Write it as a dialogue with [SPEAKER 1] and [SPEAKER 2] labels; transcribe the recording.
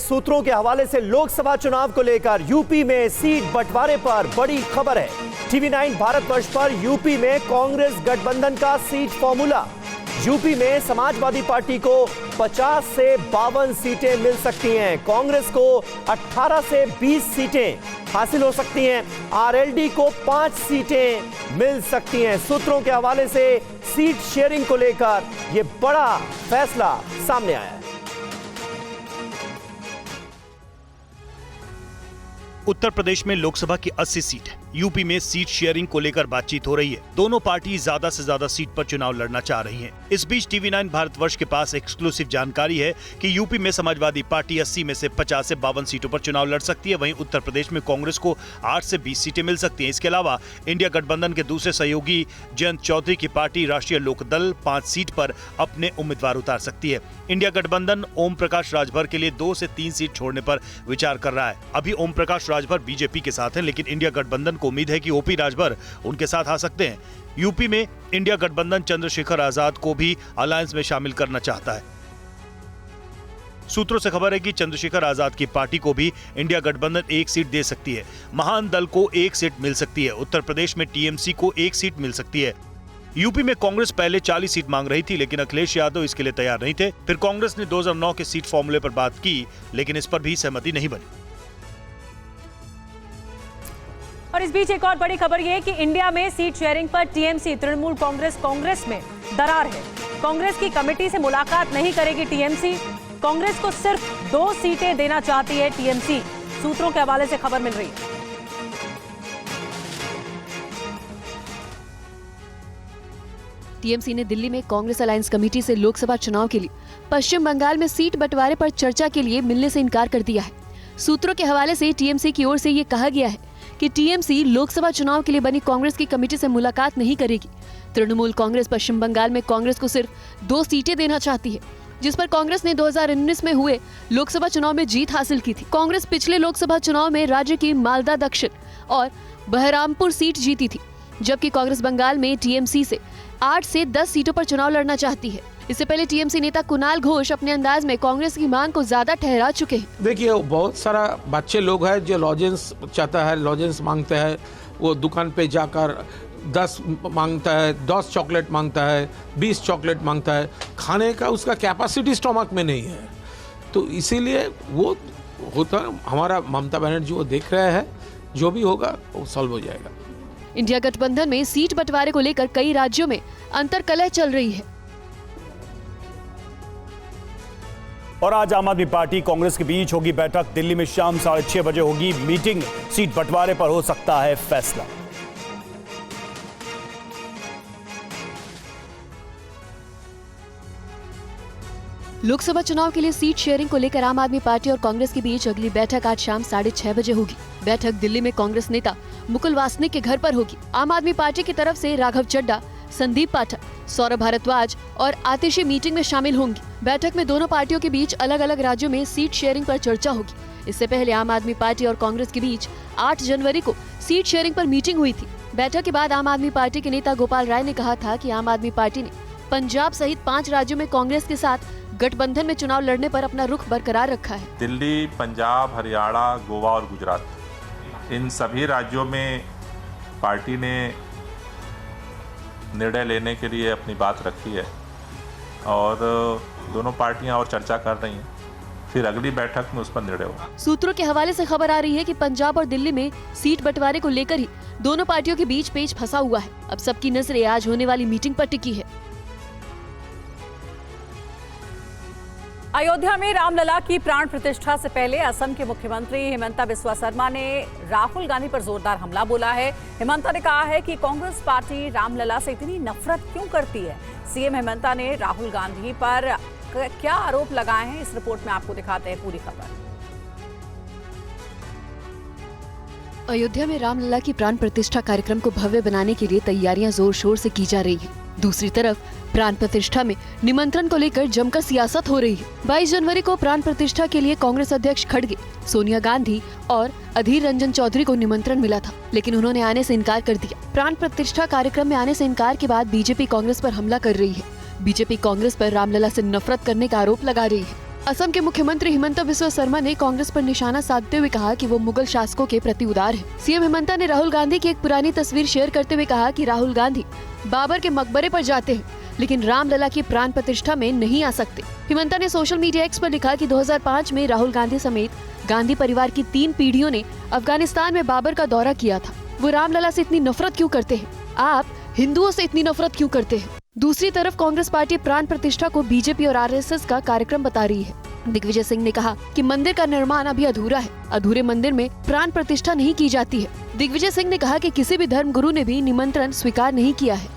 [SPEAKER 1] सूत्रों के हवाले से लोकसभा चुनाव को लेकर यूपी में सीट बंटवारे पर बड़ी खबर है। टीवी 9 भारतवर्ष पर यूपी में कांग्रेस गठबंधन का सीट फॉर्मूला। यूपी में समाजवादी पार्टी को 50 से 52 सीटें मिल सकती हैं, कांग्रेस को 18 से 20 सीटें हासिल हो सकती हैं, आरएलडी को 5 सीटें मिल सकती हैं। सूत्रों के हवाले से सीट शेयरिंग को लेकर यह बड़ा फैसला सामने आया है।
[SPEAKER 2] उत्तर प्रदेश में लोकसभा की 80 सीट है। यूपी में सीट शेयरिंग को लेकर बातचीत हो रही है। दोनों पार्टी ज्यादा से ज्यादा सीट पर चुनाव लड़ना चाह रही हैं। इस बीच टीवी 9 भारतवर्ष के पास एक्सक्लूसिव जानकारी है कि यूपी में समाजवादी पार्टी 80 में से 50 से 52 सीटों पर चुनाव लड़ सकती है। वहीं उत्तर प्रदेश में कांग्रेस को 8 से 20 सीटें मिल सकती हैं। इसके अलावा इंडिया गठबंधन के दूसरे सहयोगी जयंत चौधरी की पार्टी राष्ट्रीय लोकदल 5 सीट पर अपने उम्मीदवार उतार सकती है। इंडिया गठबंधन ओम प्रकाश राजभर के लिए 2 से 3 सीट छोड़ने पर विचार कर रहा है। अभी ओम प्रकाश राजभर बीजेपी के साथ हैं, लेकिन इंडिया गठबंधन को उम्मीद है कि ओपी राजभर उनके साथ आ सकते हैं। यूपी में इंडिया गठबंधन चंद्रशेखर आजाद को भी अलायंस में शामिल करना चाहता है। सूत्रों से खबर है कि चंद्रशेखर आजाद की पार्टी को भी इंडिया गठबंधन 1 सीट दे सकती है। महान दल को 1 सीट मिल सकती है। उत्तर प्रदेश में टीएमसी को 1 सीट मिल सकती है। यूपी में कांग्रेस पहले 40 सीट मांग रही थी, लेकिन अखिलेश यादव इसके लिए तैयार नहीं थे। फिर कांग्रेस ने 2009 के सीट फॉर्मूले पर बात की, लेकिन इस पर भी सहमति नहीं बनी।
[SPEAKER 3] और इस बीच एक और बड़ी खबर यह है कि इंडिया में सीट शेयरिंग पर टीएमसी तृणमूल कांग्रेस में दरार है। कांग्रेस की कमेटी से मुलाकात नहीं करेगी टीएमसी। कांग्रेस को सिर्फ 2 सीटें देना चाहती है टीएमसी। सूत्रों के हवाले से खबर मिल रही है।
[SPEAKER 4] टीएमसी ने दिल्ली में कांग्रेस अलायंस कमेटी से लोकसभा चुनाव के लिए पश्चिम बंगाल में सीट बंटवारे पर चर्चा के लिए मिलने से इनकार कर दिया है। सूत्रों के हवाले से टीएमसी की ओर से ये कहा गया है कि टीएमसी लोकसभा चुनाव के लिए बनी कांग्रेस की कमेटी से मुलाकात नहीं करेगी। तृणमूल कांग्रेस पश्चिम बंगाल में कांग्रेस को सिर्फ 2 सीटें देना चाहती है, जिस पर कांग्रेस ने 2019 में हुए लोकसभा चुनाव में जीत हासिल की थी। कांग्रेस पिछले लोकसभा चुनाव में राज्य की मालदा दक्षिण और बहरामपुर सीट जीती थी, जबकि कांग्रेस बंगाल में टीएमसी से 8 से 10 सीटों पर चुनाव लड़ना चाहती है। इससे पहले टीएमसी नेता कुणाल घोष अपने अंदाज में कांग्रेस की मांग को ज्यादा ठहरा चुके हैं।
[SPEAKER 5] देखिए, बहुत सारा बच्चे लोग हैं जो लॉजेंस चाहता है, लॉजेंस मांगते हैं। वो दुकान पे जाकर 10 मांगता है, 10 चॉकलेट मांगता है, 20 चॉकलेट मांगता है। खाने का उसका कैपेसिटी स्टोमक में नहीं है, तो इसीलिए वो होता। हमारा ममता बनर्जी वो देख रहे हैं, जो भी होगा वो सॉल्व हो जाएगा।
[SPEAKER 4] इंडिया गठबंधन में सीट बंटवारे को लेकर कई राज्यों में अंतर्कलह चल रही है।
[SPEAKER 2] और आज आम आदमी पार्टी कांग्रेस के बीच होगी बैठक। दिल्ली में शाम 6:30 बजे होगी मीटिंग। सीट बंटवारे पर हो सकता है फैसला।
[SPEAKER 4] लोकसभा चुनाव के लिए सीट शेयरिंग को लेकर आम आदमी पार्टी और कांग्रेस के बीच अगली बैठक आज शाम 6:30 बजे होगी। बैठक दिल्ली में कांग्रेस नेता मुकुल वासनिक के घर पर होगी। आम आदमी पार्टी की तरफ से राघव चड्ढा, संदीप पाठक, सौरभ भारद्वाज और आतिशी मीटिंग में शामिल होंगी। बैठक में दोनों पार्टियों के बीच अलग अलग राज्यों में सीट शेयरिंग पर चर्चा होगी। इससे पहले आम आदमी पार्टी और कांग्रेस के बीच 8 जनवरी को सीट शेयरिंग पर मीटिंग हुई थी। बैठक के बाद आम आदमी पार्टी के नेता गोपाल राय ने कहा था कि आम आदमी पार्टी ने पंजाब सहित 5 राज्यों में कांग्रेस के साथ गठबंधन में चुनाव लड़ने पर अपना रुख बरकरार रखा है।
[SPEAKER 6] दिल्ली, पंजाब, हरियाणा, गोवा और गुजरात, इन सभी राज्यों में पार्टी ने निर्णय लेने के लिए अपनी बात रखी है और दोनों पार्टियां और चर्चा कर रही हैं। फिर अगली बैठक में उस पर निर्णय होगा।
[SPEAKER 4] सूत्रों के हवाले से खबर आ रही है कि पंजाब और दिल्ली में सीट बंटवारे को लेकर ही दोनों पार्टियों के बीच पेच फंसा हुआ है। अब सबकी नजरें आज होने वाली मीटिंग पर टिकी है।
[SPEAKER 3] अयोध्या में रामलला की प्राण प्रतिष्ठा से पहले असम के मुख्यमंत्री हिमंता बिस्वा शर्मा ने राहुल गांधी पर जोरदार हमला बोला है। हिमंता ने कहा है कि कांग्रेस पार्टी रामलला से इतनी नफरत क्यों करती है। सीएम हिमंता ने राहुल गांधी पर क्या आरोप लगाए हैं, इस रिपोर्ट में आपको दिखाते हैं पूरी खबर।
[SPEAKER 4] अयोध्या में रामलला की प्राण प्रतिष्ठा कार्यक्रम को भव्य बनाने के लिए तैयारियां जोर शोर से की जा रही है। दूसरी तरफ प्राण प्रतिष्ठा में निमंत्रण को लेकर जमकर सियासत हो रही है। 22 जनवरी को प्राण प्रतिष्ठा के लिए कांग्रेस अध्यक्ष खड़गे, सोनिया गांधी और अधीर रंजन चौधरी को निमंत्रण मिला था, लेकिन उन्होंने आने से इनकार कर दिया। प्राण प्रतिष्ठा कार्यक्रम में आने से इनकार के बाद बीजेपी कांग्रेस पर हमला कर रही है। बीजेपी कांग्रेस पर रामलला से नफरत करने का आरोप लगा रही है। असम के मुख्यमंत्री हिमंता बिस्वा शर्मा ने कांग्रेस पर निशाना साधते हुए कहा कि वो मुगल शासकों के प्रति उदार है। सीएम हिमंता ने राहुल गांधी की एक पुरानी तस्वीर शेयर करते हुए कहा कि राहुल गांधी बाबर के मकबरे पर जाते हैं, लेकिन रामलला की प्राण प्रतिष्ठा में नहीं आ सकते। हिमंता ने सोशल मीडिया एक्स पर लिखा कि 2005 में राहुल गांधी समेत गांधी परिवार की 3 पीढ़ियों ने अफगानिस्तान में बाबर का दौरा किया था। वो रामलला से इतनी नफरत क्यों करते हैं? आप हिंदुओं से इतनी नफरत क्यों करते हैं? दूसरी तरफ कांग्रेस पार्टी प्राण प्रतिष्ठा को बीजेपी और आरएसएस का कार्यक्रम बता रही है। दिग्विजय सिंह ने कहा कि मंदिर का निर्माण अभी अधूरा है, अधूरे मंदिर में प्राण प्रतिष्ठा नहीं की जाती है। दिग्विजय सिंह ने कहा कि किसी भी धर्म गुरु ने भी निमंत्रण स्वीकार नहीं किया है।